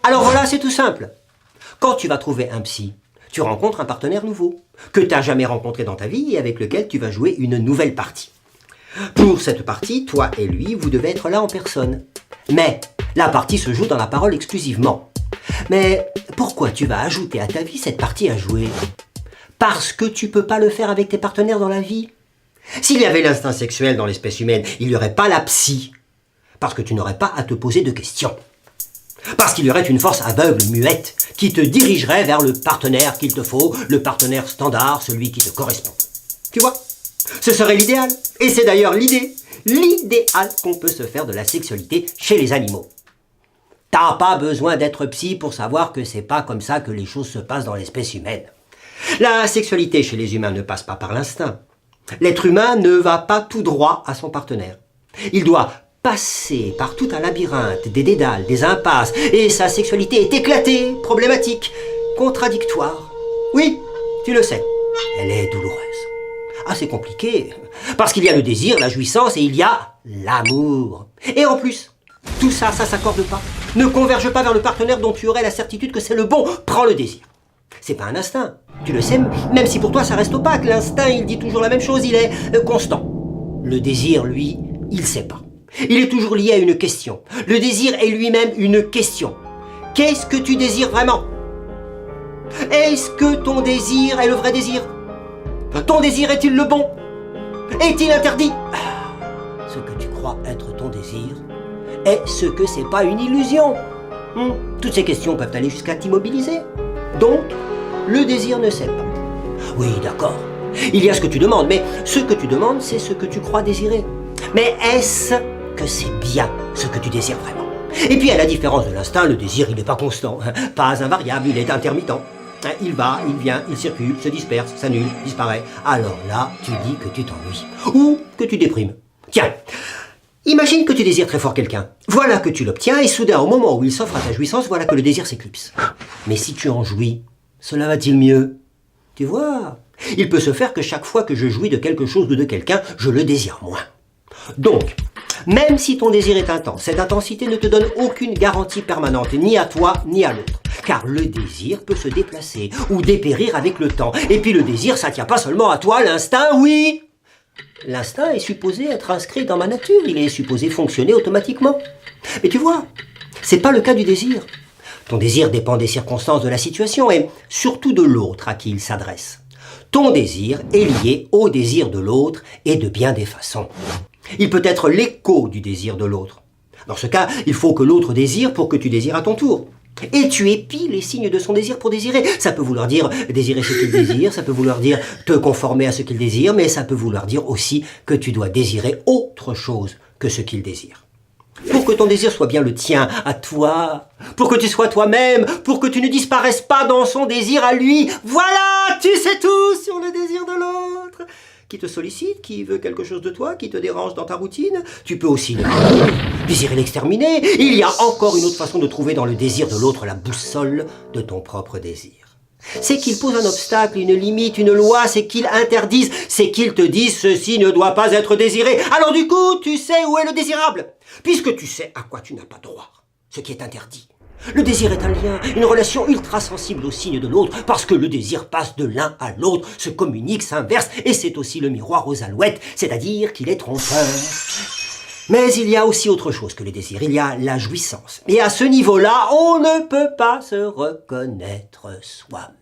Alors voilà, c'est tout simple. Quand tu vas trouver un psy, tu rencontres un partenaire nouveau, que tu n'as jamais rencontré dans ta vie et avec lequel tu vas jouer une nouvelle partie. Pour cette partie, toi et lui, vous devez être là en personne. Mais la partie se joue dans la parole exclusivement. Mais pourquoi tu vas ajouter à ta vie cette partie à jouer? Parce que tu peux pas le faire avec tes partenaires dans la vie. S'il y avait l'instinct sexuel dans l'espèce humaine, il n'y aurait pas la psy. Parce que tu n'aurais pas à te poser de questions. Parce qu'il y aurait une force aveugle, muette, qui te dirigerait vers le partenaire qu'il te faut, le partenaire standard, celui qui te correspond. Tu vois? Ce serait l'idéal. Et c'est d'ailleurs l'idéal qu'on peut se faire de la sexualité chez les animaux. T'as pas besoin d'être psy pour savoir que c'est pas comme ça que les choses se passent dans l'espèce humaine. La sexualité chez les humains ne passe pas par l'instinct. L'être humain ne va pas tout droit à son partenaire. Il doit passer par tout un labyrinthe, des dédales, des impasses, et sa sexualité est éclatée, problématique, contradictoire. Oui, tu le sais, elle est douloureuse. Ah, c'est compliqué, parce qu'il y a le désir, la jouissance, et il y a l'amour. Et en plus, tout ça, ça s'accorde pas. Ne converge pas vers le partenaire dont tu aurais la certitude que c'est le bon. Prends le désir. C'est pas un instinct, tu le sais, même si pour toi ça reste opaque. L'instinct, il dit toujours la même chose, il est constant. Le désir, lui, il sait pas. Il est toujours lié à une question. Le désir est lui-même une question. Qu'est-ce que tu désires vraiment? Est-ce que ton désir est le vrai désir? Ton désir est-il le bon? Est-il interdit? Ce que tu crois être ton désir est ce que c'est pas une illusion. Toutes ces questions peuvent aller jusqu'à t'immobiliser. Donc, le désir ne sait pas. Oui, d'accord. Il y a ce que tu demandes, mais ce que tu demandes, c'est ce que tu crois désirer. Mais est-ce que c'est bien ce que tu désires vraiment? Et puis, à la différence de l'instinct, le désir, il n'est pas constant, pas invariable, il est intermittent. Il va, il vient, il circule, se disperse, s'annule, disparaît. Alors là, tu dis que tu t'ennuies. Ou que tu déprimes. Tiens, imagine que tu désires très fort quelqu'un. Voilà que tu l'obtiens et soudain, au moment où il s'offre à ta jouissance, voilà que le désir s'éclipse. Mais si tu en jouis, cela va-t-il mieux? Tu vois, il peut se faire que chaque fois que je jouis de quelque chose ou de quelqu'un, je le désire moins. Donc, même si ton désir est intense, cette intensité ne te donne aucune garantie permanente, ni à toi, ni à l'autre. Car le désir peut se déplacer ou dépérir avec le temps. Et puis le désir, ça tient pas seulement à toi, l'instinct, oui. L'instinct est supposé être inscrit dans ma nature, il est supposé fonctionner automatiquement. Mais tu vois, c'est pas le cas du désir. Ton désir dépend des circonstances de la situation et surtout de l'autre à qui il s'adresse. Ton désir est lié au désir de l'autre et de bien des façons. Il peut être l'écho du désir de l'autre. Dans ce cas, il faut que l'autre désire pour que tu désires à ton tour. Et tu épies les signes de son désir pour désirer. Ça peut vouloir dire désirer ce qu'il désire, ça peut vouloir dire te conformer à ce qu'il désire, mais ça peut vouloir dire aussi que tu dois désirer autre chose que ce qu'il désire. Pour que ton désir soit bien le tien, à toi, pour que tu sois toi-même, pour que tu ne disparaisses pas dans son désir à lui. Voilà, tu sais tout sur le désir de l'autre. Qui te sollicite, qui veut quelque chose de toi, qui te dérange dans ta routine. Tu peux aussi le désirer l'exterminer. Il y a encore une autre façon de trouver dans le désir de l'autre la boussole de ton propre désir. C'est qu'il pose un obstacle, une limite, une loi, c'est qu'il interdise, c'est qu'il te dise ceci ne doit pas être désiré. Alors du coup, tu sais où est le désirable, puisque tu sais à quoi tu n'as pas droit, ce qui est interdit. Le désir est un lien, une relation ultra sensible au signe de l'autre, parce que le désir passe de l'un à l'autre, se communique, s'inverse, et c'est aussi le miroir aux alouettes, c'est-à-dire qu'il est trompeur. Mais il y a aussi autre chose que les désirs, il y a la jouissance. Et à ce niveau-là, on ne peut pas se reconnaître soi-même.